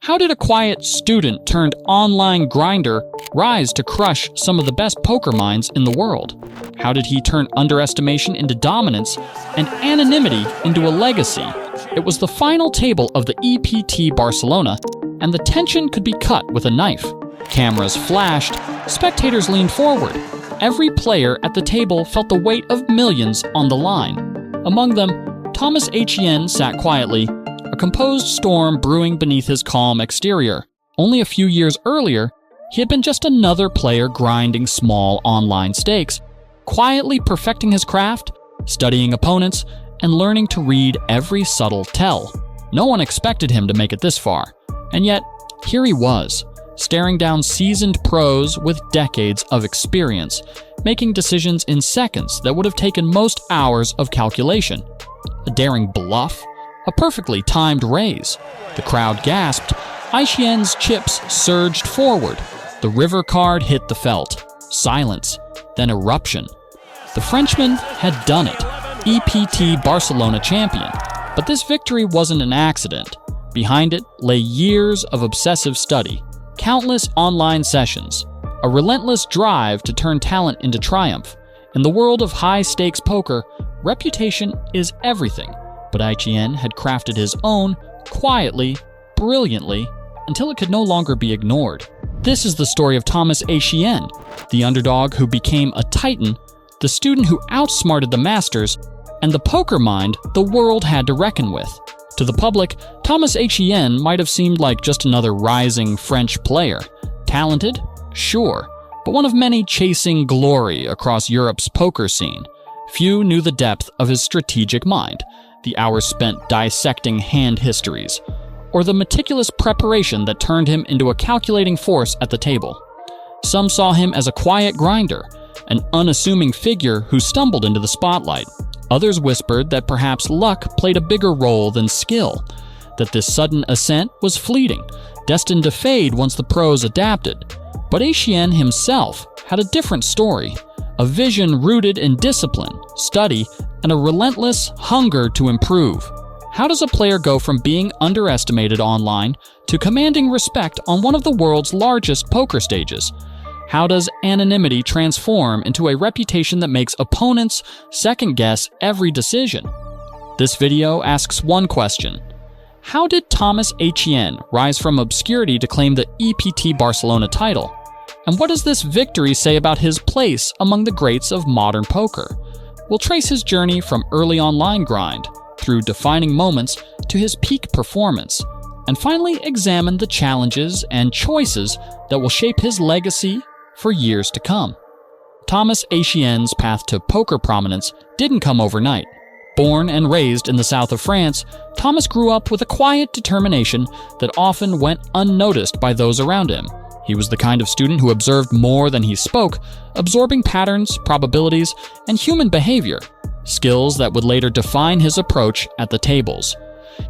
How did a quiet student turned online grinder rise to crush some of the best poker minds in the world? How did he turn underestimation into dominance and anonymity into a legacy? It was the final table of the EPT Barcelona, and the tension could be cut with a knife. Cameras flashed, spectators leaned forward. Every player at the table felt the weight of millions on the line. Among them, Thomas Eychenne sat quietly, a composed storm brewing beneath his calm exterior. Only a few years earlier, he had been just another player grinding small online stakes, quietly perfecting his craft, studying opponents, and learning to read every subtle tell. No one expected him to make it this far, and yet, here he was, staring down seasoned pros with decades of experience, making decisions in seconds that would have taken most hours of calculation. A daring bluff? A perfectly timed raise. The crowd gasped. Eychenne's chips surged forward. The river card hit the felt. Silence, then eruption. The Frenchman had done it. EPT Barcelona champion. But this victory wasn't an accident. Behind it lay years of obsessive study, countless online sessions, a relentless drive to turn talent into triumph. In the world of high-stakes poker, reputation is everything. But Eychenne had crafted his own, quietly, brilliantly, until it could no longer be ignored. This is the story of Thomas Eychenne, the underdog who became a titan, the student who outsmarted the masters, and the poker mind the world had to reckon with. To the public, Thomas Eychenne might have seemed like just another rising French player. Talented? Sure, but one of many chasing glory across Europe's poker scene. Few knew the depth of his strategic mind, the hours spent dissecting hand histories, or the meticulous preparation that turned him into a calculating force at the table. Some saw him as a quiet grinder, an unassuming figure who stumbled into the spotlight. Others whispered that perhaps luck played a bigger role than skill, that this sudden ascent was fleeting, destined to fade once the pros adapted. But Eychenne himself had a different story, a vision rooted in discipline, study, and a relentless hunger to improve. How does a player go from being underestimated online to commanding respect on one of the world's largest poker stages? How does anonymity transform into a reputation that makes opponents second-guess every decision? This video asks one question. How did Thomas Eychenne rise from obscurity to claim the EPT Barcelona title? And what does this victory say about his place among the greats of modern poker? We'll trace his journey from early online grind, through defining moments, to his peak performance, and finally examine the challenges and choices that will shape his legacy for years to come. Thomas Eychenne's path to poker prominence didn't come overnight. Born and raised in the south of France, Thomas grew up with a quiet determination that often went unnoticed by those around him. He was the kind of student who observed more than he spoke, absorbing patterns, probabilities, and human behavior, skills that would later define his approach at the tables.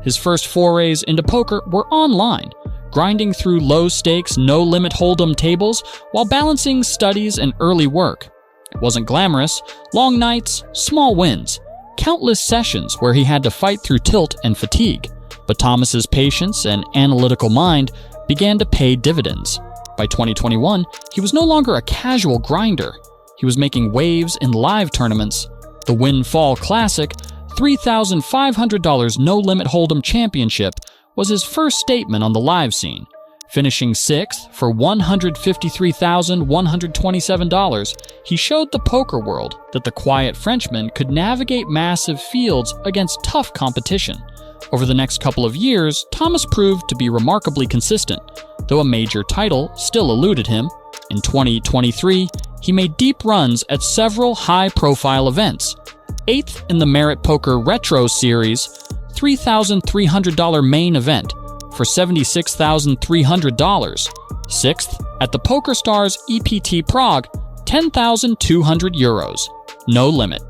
His first forays into poker were online, grinding through low-stakes, no-limit hold'em tables while balancing studies and early work. It wasn't glamorous, long nights, small wins, countless sessions where he had to fight through tilt and fatigue. But Thomas's patience and analytical mind began to pay dividends. By 2021, he was no longer a casual grinder. He was making waves in live tournaments. The Win-Fall Classic, $3,500 no-limit hold'em championship, was his first statement on the live scene. Finishing 6th for $153,127, he showed the poker world that the quiet Frenchman could navigate massive fields against tough competition. Over the next couple of years, Thomas proved to be remarkably consistent, though a major title still eluded him. In 2023, he made deep runs at several high-profile events. 8th in the Merit Poker Retro Series, $3,300 main event for $76,300. 6th at the PokerStars EPT Prague, €10,200. No limit.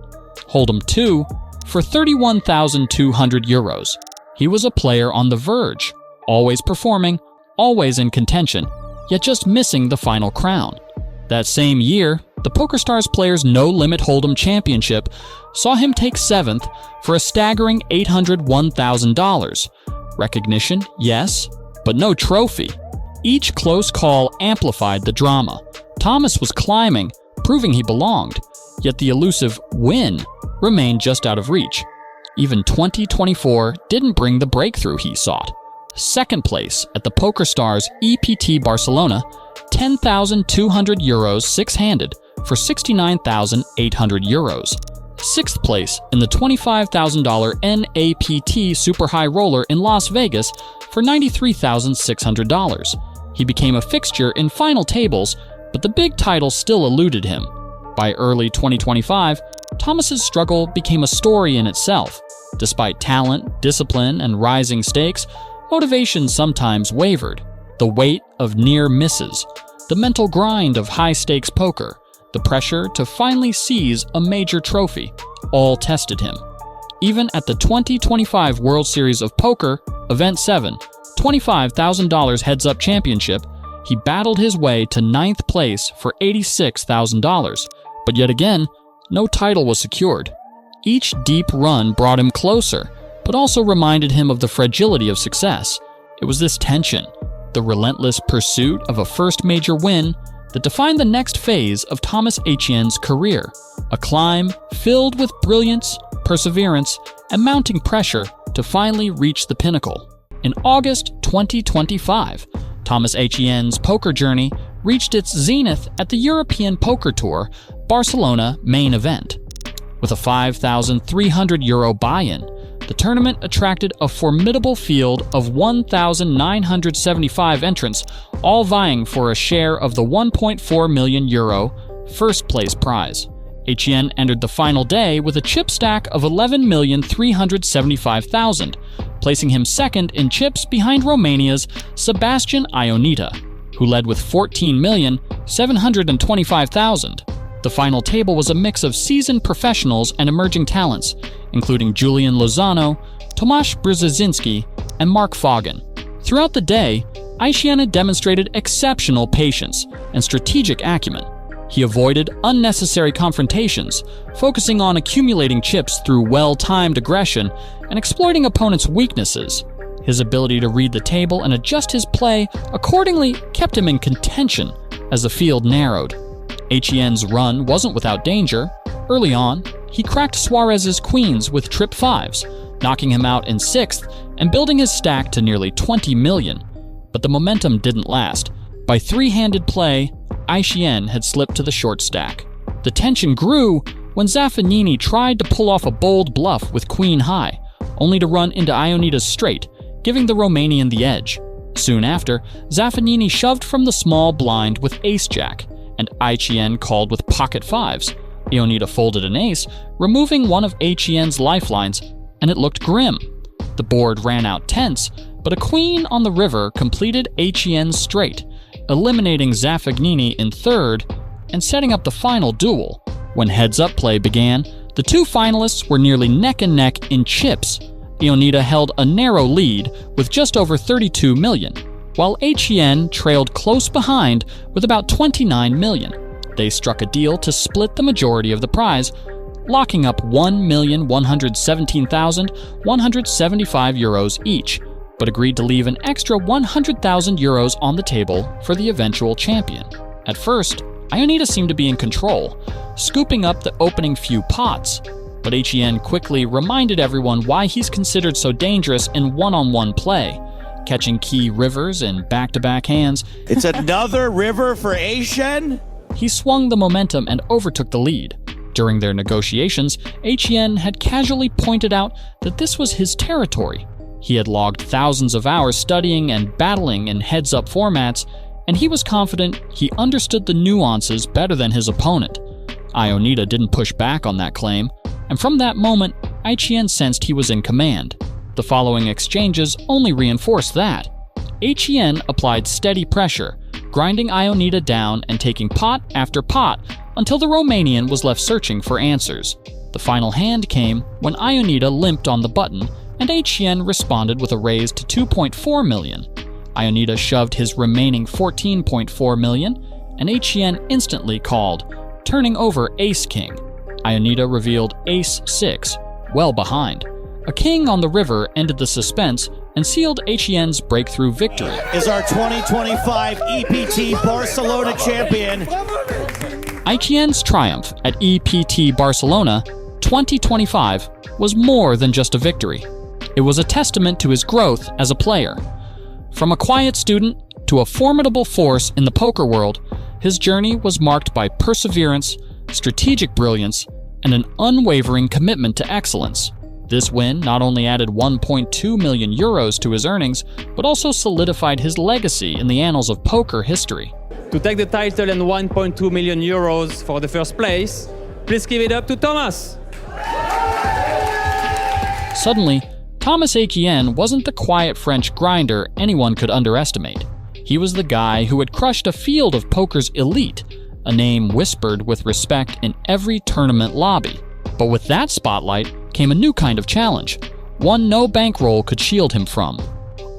Hold'em 2 for €31,200. He was a player on the verge, always performing, always in contention, yet just missing the final crown. That same year, the PokerStars Players No Limit Hold'em Championship saw him take 7th for a staggering $801,000. Recognition, yes, but no trophy. Each close call amplified the drama. Thomas was climbing, proving he belonged, yet the elusive win remained just out of reach. Even 2024 didn't bring the breakthrough he sought. Second place at the PokerStars EPT Barcelona, €10,200 six-handed for €69,800. Sixth place in the $25,000 NAPT Super High Roller in Las Vegas for $93,600. He became a fixture in final tables, but the big title still eluded him. By early 2025, Thomas's struggle became a story in itself. Despite talent, discipline, and rising stakes, motivation sometimes wavered. The weight of near misses, the mental grind of high-stakes poker, the pressure to finally seize a major trophy, all tested him. Even at the 2025 World Series of Poker, Event 7, $25,000 heads-up championship, he battled his way to 9th place for $86,000. But yet again, no title was secured. Each deep run brought him closer, but also reminded him of the fragility of success. It was this tension, the relentless pursuit of a first major win, that defined the next phase of Thomas Eychenne's career, a climb filled with brilliance, perseverance, and mounting pressure to finally reach the pinnacle. In August 2025, Thomas Eychenne's poker journey reached its zenith at the European Poker Tour Barcelona main event. With a €5,300 buy-in, the tournament attracted a formidable field of 1,975 entrants, all vying for a share of the €1.4 million first-place prize. Eychenne entered the final day with a chip stack of $11,375,000, placing him second in chips behind Romania's Sebastian Ionita, who led with $14,725,000. The final table was a mix of seasoned professionals and emerging talents, including Julian Lozano, Tomasz Brzezinski, and Mark Foggin. Throughout the day, Eychenne demonstrated exceptional patience and strategic acumen. He avoided unnecessary confrontations, focusing on accumulating chips through well-timed aggression and exploiting opponents' weaknesses. His ability to read the table and adjust his play accordingly kept him in contention as the field narrowed. Eychenne's run wasn't without danger. Early on, he cracked Suarez's queens with trip fives, knocking him out in 6th and building his stack to nearly $20 million. But the momentum didn't last. By three-handed play, Eychenne had slipped to the short stack. The tension grew when Zaffagnini tried to pull off a bold bluff with queen high, only to run into Ionita's straight, giving the Romanian the edge. Soon after, Zaffagnini shoved from the small blind with ace-jack, and Eychenne called with pocket fives. Ionita folded an ace, removing one of Eychenne's lifelines, and it looked grim. The board ran out tense, but a queen on the river completed Eychenne's straight, eliminating Zaffagnini in 3rd and setting up the final duel. When heads-up play began, the two finalists were nearly neck and neck in chips. Ionita held a narrow lead with just over $32 million, while Eychenne trailed close behind with about $29 million. They struck a deal to split the majority of the prize, locking up €1,117,175 each, but agreed to leave an extra €100,000 on the table for the eventual champion. At first, Ionita seemed to be in control, scooping up the opening few pots, but Eychenne quickly reminded everyone why he's considered so dangerous in one-on-one play, catching key rivers in back-to-back hands. It's another river for Eychenne? He swung the momentum and overtook the lead. During their negotiations, Eychenne had casually pointed out that this was his territory. He had logged thousands of hours studying and battling in heads-up formats, and he was confident he understood the nuances better than his opponent. Ionita didn't push back on that claim, and from that moment, Eychenne sensed he was in command. The following exchanges only reinforced that. Eychenne applied steady pressure, grinding Ionita down and taking pot after pot until the Romanian was left searching for answers. The final hand came when Ionita limped on the button, and Eychenne responded with a raise to $2.4 million. Ionita shoved his remaining $14.4 million, and Eychenne instantly called, turning over Ace-King. Ionita revealed Ace-6, well behind. A king on the river ended the suspense, and sealed Eychenne's breakthrough victory. Is our 2025 EPT Barcelona champion. Eychenne's triumph at EPT Barcelona 2025 was more than just a victory. It was a testament to his growth as a player. From a quiet student to a formidable force in the poker world, his journey was marked by perseverance, strategic brilliance, and an unwavering commitment to excellence. This win not only added 1.2 million euros to his earnings, but also solidified his legacy in the annals of poker history. To take the title and 1.2 million euros for the first place, please give it up to Thomas. Suddenly, Thomas Eychenne wasn't the quiet French grinder anyone could underestimate. He was the guy who had crushed a field of poker's elite, a name whispered with respect in every tournament lobby. But with that spotlight came a new kind of challenge, one no bankroll could shield him from.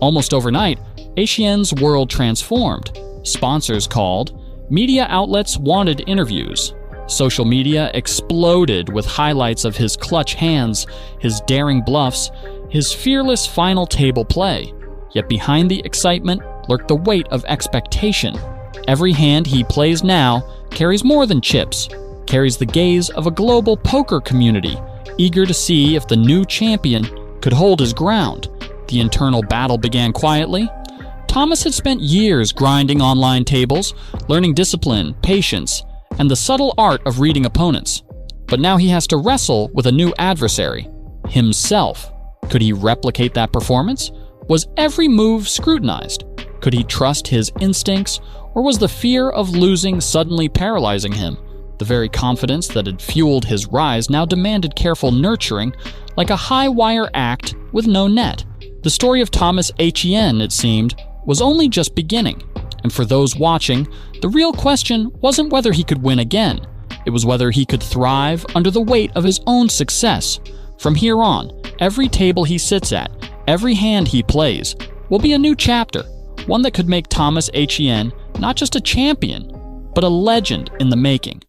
Almost overnight, Eychenne's world transformed. Sponsors called, media outlets wanted interviews. Social media exploded with highlights of his clutch hands, his daring bluffs, his fearless final table play. Yet behind the excitement lurked the weight of expectation. Every hand he plays now carries more than chips, carries the gaze of a global poker community, eager to see if the new champion could hold his ground. The internal battle began quietly. Thomas had spent years grinding online tables, learning discipline, patience, and the subtle art of reading opponents. But now he has to wrestle with a new adversary, himself. Could he replicate that performance? Was every move scrutinized? Could he trust his instincts, or was the fear of losing suddenly paralyzing him? The very confidence that had fueled his rise now demanded careful nurturing, like a high-wire act with no net. The story of Thomas Eychenne, it seemed, was only just beginning. And for those watching, the real question wasn't whether he could win again. It was whether he could thrive under the weight of his own success. From here on, every table he sits at, every hand he plays, will be a new chapter, one that could make Thomas Eychenne not just a champion, but a legend in the making.